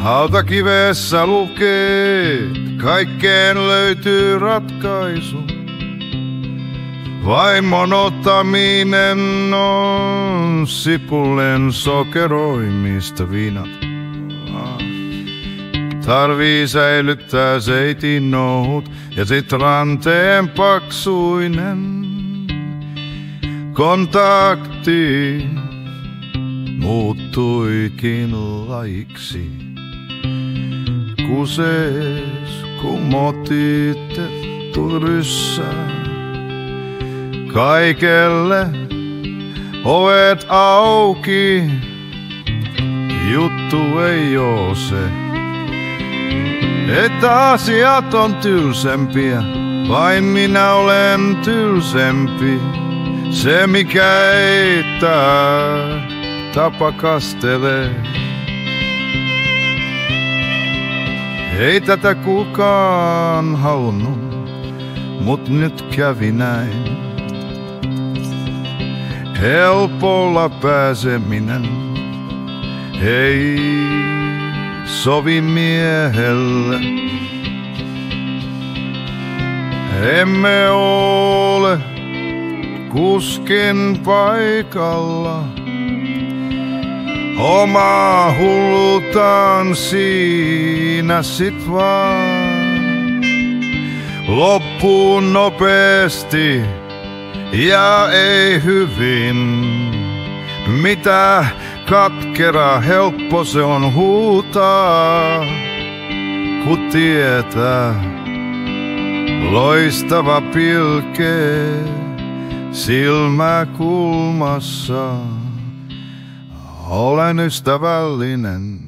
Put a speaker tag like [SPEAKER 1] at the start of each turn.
[SPEAKER 1] Hautakivessä lukee, kaikkeen löytyy ratkaisu. Vaimon ottaminen on sipulen sokeroimista viinat. Tarvii säilyttää seitin nouhut ja sit ranteen paksuinen kontakti muuttuikin lajiksi. Kusees kumotitettu ryssä. Kaikelle ovet auki, juttu ei oo se, että asiat on tylsempiä, vain minä olen tylsempi. Se mikä eittää, tapa kastelee. Ei tätä kukaan halunnut, mut nyt kävi näin. Helpolla pääseminen ei sovi miehelle. Emme ole kuskin paikalla. Oma hullutaan siinä sit vaan. Loppuun nopeasti ja ei hyvin. Mitä katkera helppo se on huutaa, kun tietää loistava pilke silmäkulmassa. Olen ystävällinen.